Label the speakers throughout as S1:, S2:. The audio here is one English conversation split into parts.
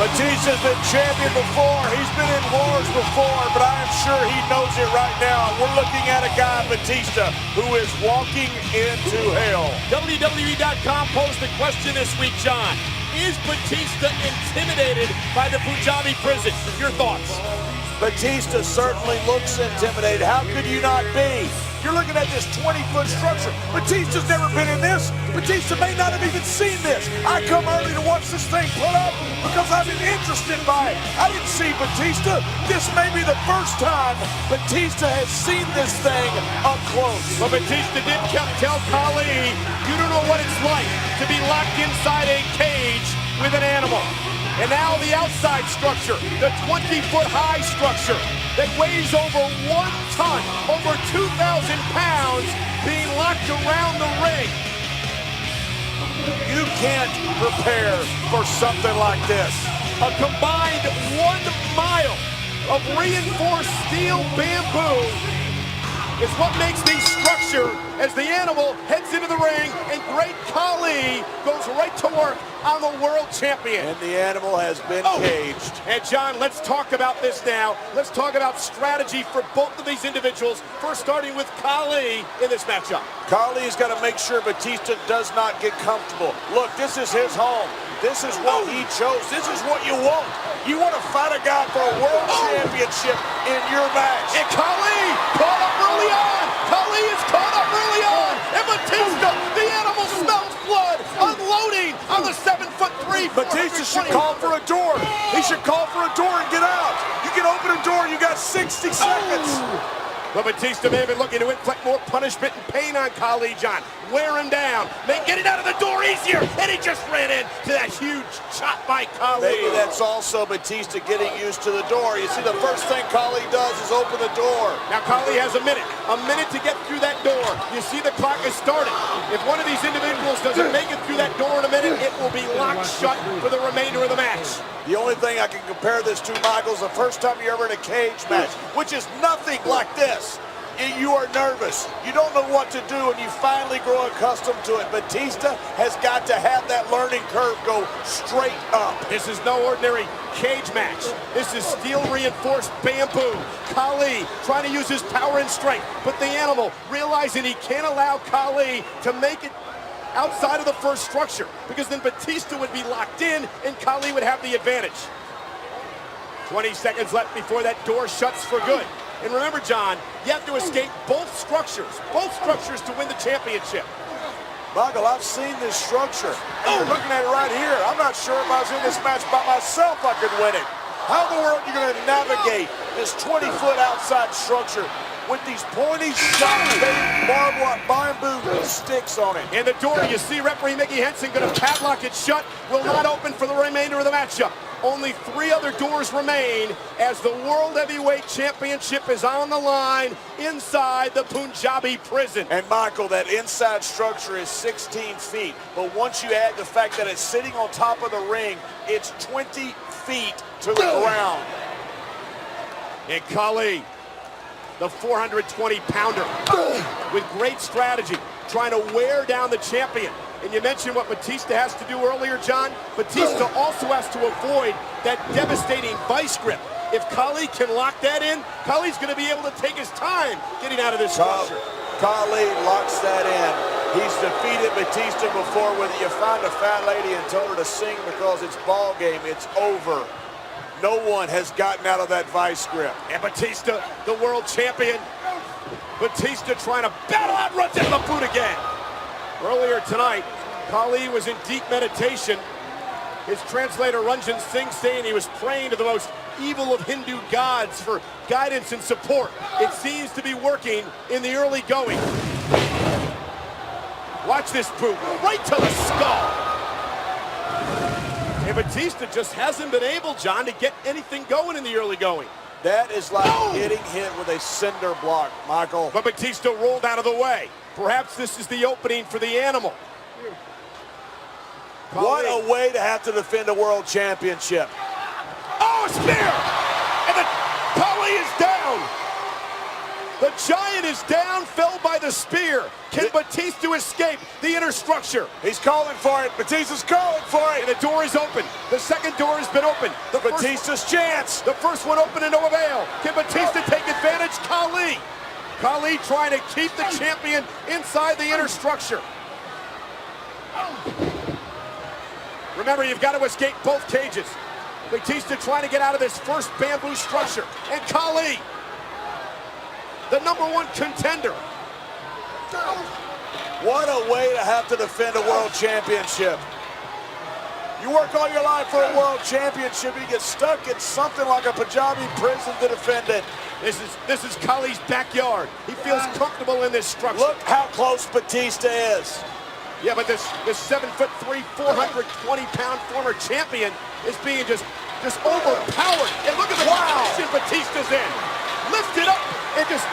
S1: Batista's been champion before. He's been in wars before, but I am sure he knows it right now. We're looking at a guy, Batista, who is walking into hell.
S2: WWE.com posed the question this week, John. Is Batista intimidated by the Punjabi prison? Your thoughts?
S1: Batista certainly looks intimidated. How could you not be? You're looking at this 20-foot structure. Batista's never been in this. Batista may not have even seen this. I come early to watch this thing put up because I've been interested by it. I didn't see Batista. This may be the first time Batista has seen this thing up close.
S2: Well, Batista did tell Khali, you don't know what it's like to be locked inside a cage with an animal. And now the outside structure, the 20-foot high structure that weighs over 1 ton, over 2,000 pounds, being locked around the ring.
S1: You can't prepare for something like this.
S2: A combined 1 mile of reinforced steel bamboo is what makes the structure as the animal heads into the ring, and great Khali goes right to work on the world champion.
S1: And the animal has been caged.
S2: And John, let's talk about this now. Let's talk about strategy for both of these individuals. First, starting with Khali in this matchup.
S1: Khali's got to make sure Batista does not get comfortable. Look, this is his home. This is what he chose. This is what you want. You want to fight a guy for a world championship in your match.
S2: And Khali caught up early on. Khali is caught up early on. And Batista, the animal smells blood, unloading on the 7'3".
S1: Batista should call for a door. He should call for a door and get out. You can open a door, you got 60 seconds.
S2: But Batista may have been looking to inflict more punishment and pain on Khali, John. Wear him down, make getting out of the door easier, and he just ran into that huge chop by Khali.
S1: Maybe that's also Batista getting used to the door. You see, the first thing Khali does is open the door.
S2: Now Khali has a minute to get through that door. You see the clock is starting. If one of these individuals doesn't make it through that door in a minute, it will be locked shut for the remainder of the match.
S1: The only thing I can compare this to, Michael, is the first time you're ever in a cage match, which is nothing like this. You are nervous. You don't know what to do, and you finally grow accustomed to it. Batista has got to have that learning curve go straight up.
S2: This is no ordinary cage match. This is steel-reinforced bamboo. Khali trying to use his power and strength, but the animal realizing he can't allow Khali to make it outside of the first structure, because then Batista would be locked in and Khali would have the advantage. 20 seconds left before that door shuts for good. And remember, John, you have to escape both structures to win the championship.
S1: Michael, I've seen this structure. You're looking at it right here. I'm not sure if I was in this match by myself I could win it. How in the world are you going to navigate this 20-foot outside structure with these pointy, sharp-shaped bamboo sticks on it?
S2: And the door, you see referee Mickey Henson going to padlock it shut, will not open for the remainder of the matchup. Only 3 other doors remain as the World Heavyweight Championship is on the line inside the Punjabi prison.
S1: And Michael, that inside structure is 16 feet. But once you add the fact that it's sitting on top of the ring, it's 20 feet to the ground.
S2: And Khali, the 420-pounder, with great strategy, trying to wear down the champion. And you mentioned what Batista has to do earlier, John. Batista also has to avoid that devastating vice grip. If Khali can lock that in, Khali's going to be able to take his time getting out of this structure.
S1: Khali locks that in. He's defeated Batista before, whether you find a fat lady and tell her to sing because it's ball game, it's over. No one has gotten out of that vice grip.
S2: And Batista, the world champion. Batista trying to battle out, runs into the boot again. Earlier tonight, Khali was in deep meditation. His translator, Ranjan Singh, saying he was praying to the most evil of Hindu gods for guidance and support. It seems to be working in the early going. Watch this boot, right to the skull. And Batista just hasn't been able, John, to get anything going in the early going.
S1: That is like getting hit with a cinder block, Michael.
S2: But Batista rolled out of the way. Perhaps this is the opening for the animal.
S1: What a way to have to defend a world championship.
S2: Oh, a spear! And the Khali is down. The Giant is down, fell by the spear. Can Batista escape the inner structure?
S1: He's calling for it. Batista's calling for it.
S2: And the door is open. The second door has been opened.
S1: Batista's chance.
S2: The first one open and no avail. Can Batista take advantage? Khali. Khali trying to keep the champion inside the inner structure. Remember, you've got to escape both cages. Batista trying to get out of this first bamboo structure. And Khali, the #1 contender.
S1: What a way to have to defend a world championship. You work all your life for a world championship, you get stuck in something like a Punjabi prison to defend it.
S2: This is Khali's backyard. He feels comfortable in this structure.
S1: Look how close Batista is.
S2: Yeah, but this 7'3", 420-pound former champion is being just overpowered. And look at the position Batista's in. Lifted up and just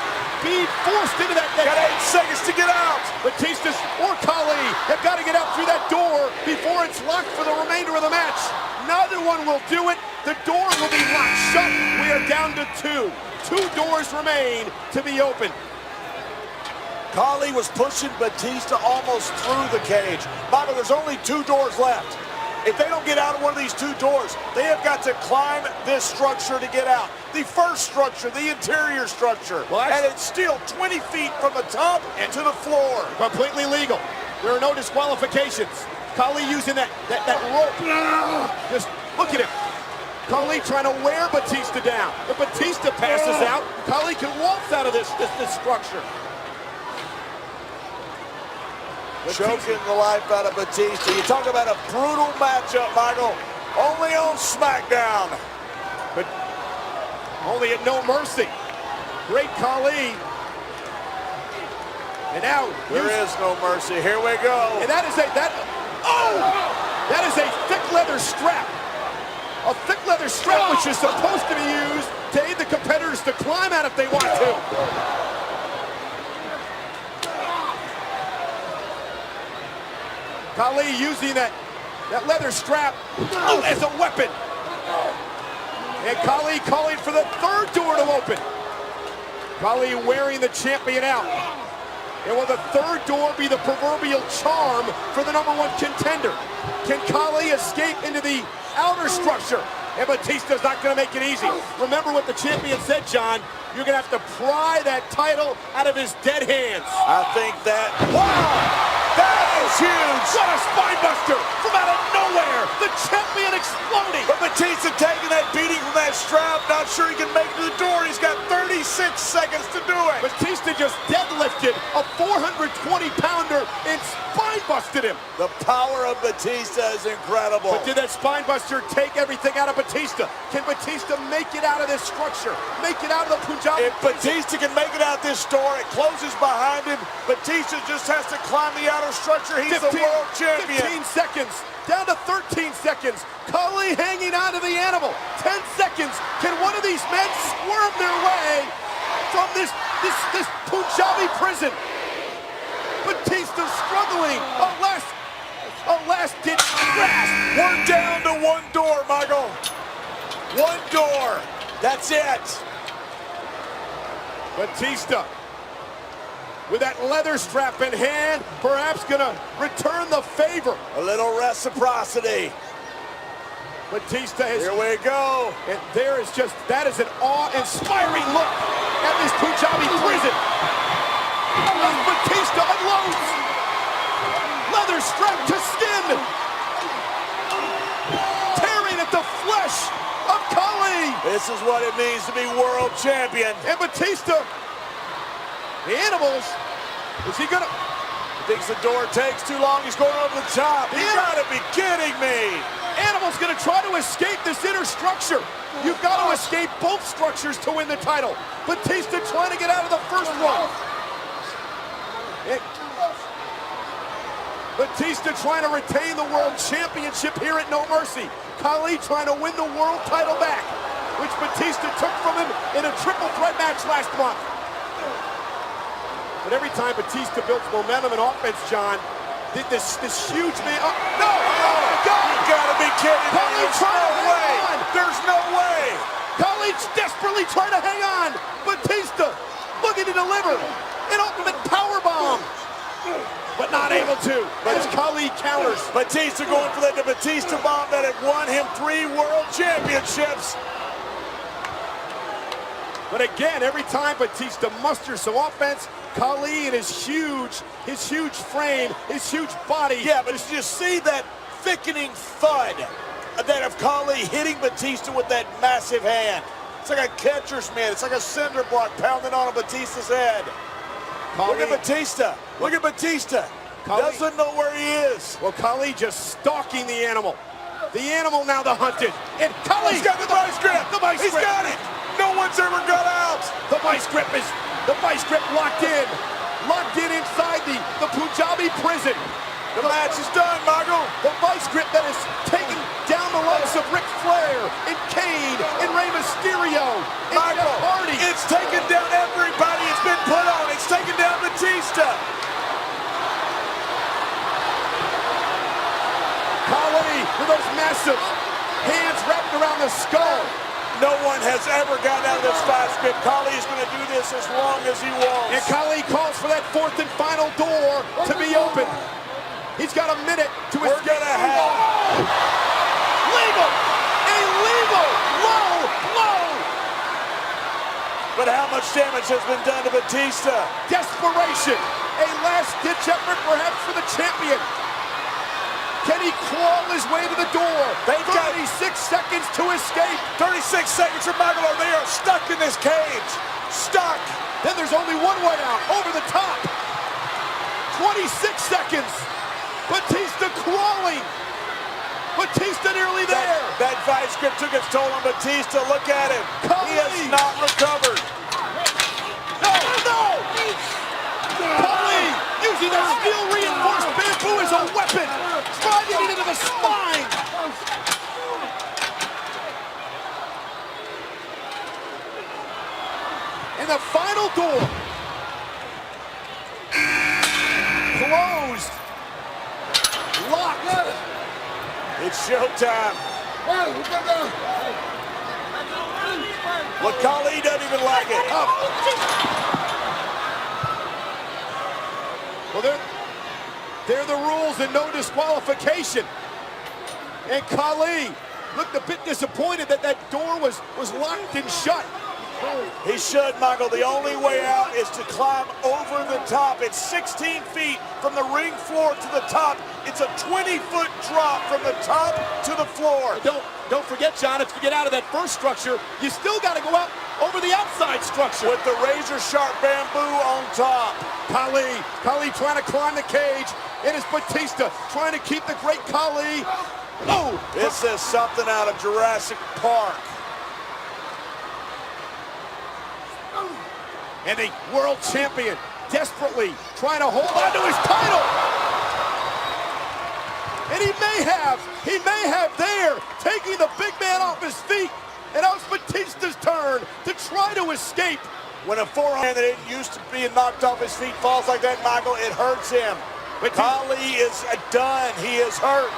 S2: being forced into that.
S1: Got 8 seconds to get out.
S2: Batista or Khali have got to get out through that door before it's locked for the remainder of the match. Neither one will do it. The door will be locked shut. We are down to 2. 2 doors remain to be opened.
S1: Khali was pushing Batista almost through the cage. Michael, there's only 2 doors left. If they don't get out of one of these 2 doors, they have got to climb this structure to get out. The first structure, the interior structure. And it's still 20 feet from the top to the floor.
S2: Completely legal. There are no disqualifications. Khali using that rope. Just look at him. Khali trying to wear Batista down. If Batista passes out, Khali can waltz out of this structure.
S1: Choking the life out of Batista. You talk about a brutal matchup, Michael. Only on SmackDown.
S2: But only at No Mercy. Great Khali. And now
S1: there is no mercy. Here we go.
S2: And that is a thick leather strap. A thick leather strap which is supposed to be used to aid the competitors to climb out if they want to. Khali using that leather strap as a weapon. And Khali calling for the 3rd door to open. Khali wearing the champion out. And will the 3rd door be the proverbial charm for the #1 contender? Can Khali escape into the outer structure? And Batista's not going to make it easy. Remember what the champion said, John. You're going to have to pry that title out of his dead hands.
S1: I think that... Wow! That is huge!
S2: What a spine buster from out of nowhere! The champion exploding!
S1: But Batista taking that beating from that strap, not sure he can make it to the door. He's got 36 seconds to do it.
S2: Batista just deadlifted a 420-pounder and spine busted him.
S1: The power of Batista is incredible.
S2: But did that spine buster take everything out of Batista? Can Batista make it out of this structure? Make it out of the Punjabi?
S1: If Batista can make it out this door, it closes behind him. Batista just has to climb the outer structure. He's the world champion.
S2: 15 seconds, down to 13 seconds. Khali hanging on to the animal. 10 seconds. Can one of these men swerve their way from this Punjabi prison? Batista struggling. A last-ditch grasp.
S1: We're down to 1 door, Michael. 1 door. That's it.
S2: Batista, with that leather strap in hand, perhaps gonna return the favor.
S1: A little reciprocity.
S2: Batista has...
S1: Here we go.
S2: And there is just, that is an awe-inspiring look at this Punjabi prison. As Batista unloads. Leather strap to skin. Tearing at the flesh of Khali.
S1: This is what it means to be world champion.
S2: And Batista, the animals, is he gonna...
S1: Thinks the door takes too long. He's going over the top. You gotta be kidding me.
S2: Animal's gonna try to escape this inner structure. You've got to escape both structures to win the title. Batista trying to get out of the first one. Batista trying to retain the world championship here at No Mercy. Khali trying to win the world title back, which Batista took from him in a triple threat match last month. But every time Batista builds momentum and offense, John, this huge man... Oh, no! Oh, my God!
S1: You gotta be kidding me.
S2: Khali trying to hang on.
S1: There's no way.
S2: Khali desperately trying to hang on. Batista looking to deliver an ultimate power bomb, but not able to. As Khali counters.
S1: Batista going for that Batista bomb that had won him 3 world championships.
S2: But again, every time Batista musters some offense, Khali and his huge frame, his huge body.
S1: Yeah, but you see that thickening thud that of Khali hitting Batista with that massive hand. It's like a catcher's mitt. It's like a cinder block pounding on Batista's head. Look at Batista. Look at Batista. Doesn't know where he is.
S2: Well, Khali just stalking the animal. The animal now the hunted. And Khali's
S1: got the vice grip. He's got it. No one's ever got out.
S2: The vice grip locked in. Locked in inside the Punjabi prison.
S1: The match is done, Michael.
S2: The vice grip that has taken down the likes of Ric Flair and Kane and Rey Mysterio and
S1: Michael,
S2: Jeff Hardy.
S1: It's taken down everybody. It's been put on. It's taken down Batista.
S2: Khali with those massive hands wrapped around the skull.
S1: No one has ever gotten out of this vice grip. Khali is going to do this as long as he wants.
S2: And Khali calls for that 4th and final door to be open. He's got a minute to escape.
S1: We're going to have...
S2: Legal! Illegal! Low blow!
S1: But how much damage has been done to Batista?
S2: Desperation. A last-ditch effort perhaps for the champion. Can he crawl his way to the door?
S1: They've
S2: 36 seconds to escape.
S1: 36 seconds for Michael. They are stuck in this cage. Stuck.
S2: Then there's only one way out. Over the top. 26 seconds. Batista crawling. Batista nearly there.
S1: That vice grip took its toll on Batista. Look at him.
S2: Khali.
S1: He has not recovered.
S2: No! Khali using that steel-reinforced bamboo as a weapon. Driving it into the spine. And the final door. Closed. Locked.
S1: It's showtime. Look, Khali doesn't even like it.
S2: Well, they're the rules and no disqualification. And Khali looked a bit disappointed that that door was locked and shut.
S1: He should, Michael. The only way out is to climb over the top. It's 16 feet from the ring floor to the top. It's a 20-foot drop from the top to the floor.
S2: Don't forget, John, if you get out of that first structure, you still got to go out over the outside structure.
S1: With the razor-sharp bamboo on top.
S2: Khali trying to climb the cage. It is Batista trying to keep the great Khali. Oh!
S1: This is something out of Jurassic Park.
S2: And the world champion desperately trying to hold on to his title. And he may have there, taking the big man off his feet. And now it's Batista's turn to try to escape.
S1: When a forehand that didn't used to be knocked off his feet falls like that, Michael, it hurts him. But Khali is done. He is hurt.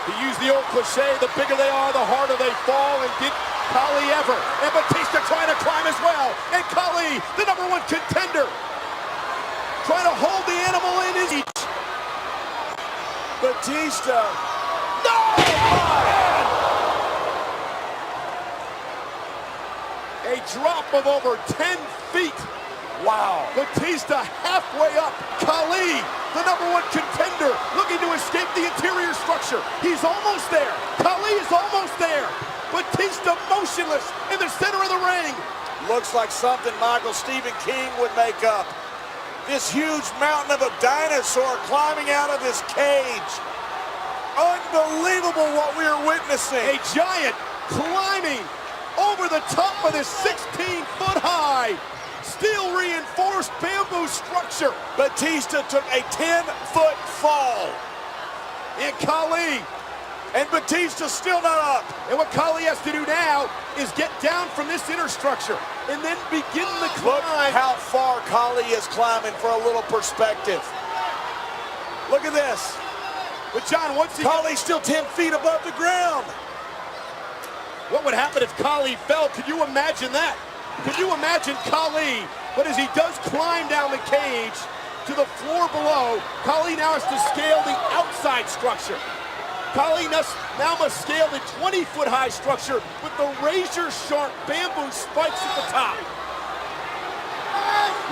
S2: To use the old cliche, the bigger they are, the harder they fall. And did Khali ever? And Batista trying to climb as well. And Khali, the #1 contender, trying to hold the animal in his reach.
S1: Batista.
S2: No! A drop of over 10 feet.
S1: Wow.
S2: Batista halfway up. Khali, the #1 contender, looking to escape the interior structure. He's almost there. Khali is almost there. Batista motionless in the center of the ring.
S1: Looks like something Michael Stephen King would make up. This huge mountain of a dinosaur climbing out of this cage. Unbelievable what we are witnessing.
S2: A giant climbing over the top of this 16-foot high steel reinforced bamboo structure.
S1: Batista took a 10-foot fall.
S2: And Khali.
S1: And Batista's still not up.
S2: And what Khali has to do now is get down from this inner structure and then begin the climb.
S1: Look how far Khali is climbing for a little perspective. Look at this.
S2: But John, once he
S1: Khali's still 10 feet above the ground.
S2: What would happen if Khali fell? Could you imagine that? Could you imagine Khali But as he does climb down the cage to the floor below, Khali now has to scale the outside structure. Khali now must scale the 20-foot-high structure with the razor-sharp bamboo spikes at the top.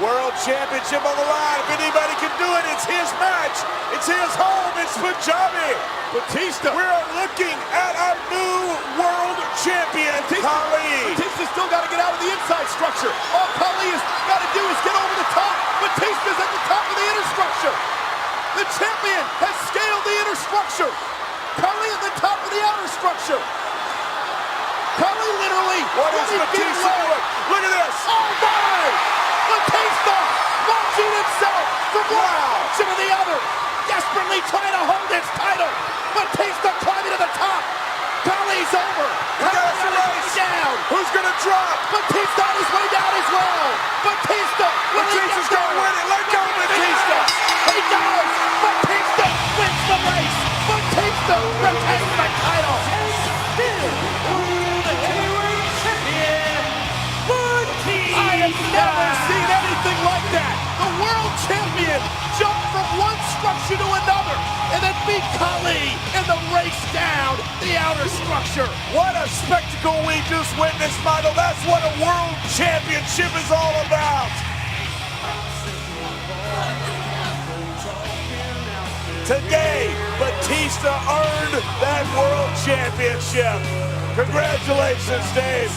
S1: World Championship on the line. If anybody can do it, it's his match. It's his home. It's Punjabi.
S2: Batista.
S1: We're looking at our new world champion, Khali.
S2: Batista's still got to get out of the inside structure. All Khali has got to do is get over the top. Batista's at the top of the inner structure. The champion has scaled the inner structure. Khali at the top of the outer structure. Khali literally.
S1: What is Batista doing? Look at this.
S2: Oh my! Batista launching himself from one option to the other, desperately trying to hold his title. Batista climbing to the top. Khali's over. Khali's on his way down.
S1: Who's gonna drop?
S2: Batista on his way down as well.
S1: Batista's gonna win it. Let go, Batista.
S2: He does. Batista wins the race. Batista retains the title. I have never seen anything like that. The world champion jumped from one structure to another and then beat Khali in the race down the outer structure.
S1: What a spectacle we just witnessed, Michael. That's what a world championship is all about. Today, Batista earned that world championship. Congratulations, Dave.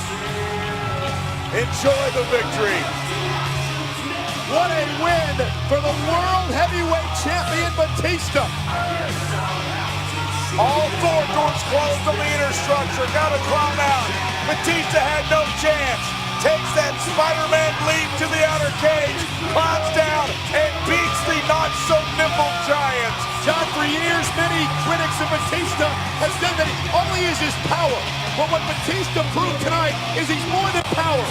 S1: Enjoy the victory.
S2: What a win for the world heavyweight champion Batista.
S1: All four doors closed on the inner structure. Got to climb out. Batista had no chance. Takes that Spider-Man leap to the outer cage, climbs down, and beats the not-so-nimble giant.
S2: John, for years, many critics of Batista have said that he only is his power. But what Batista proved tonight is he's more than power.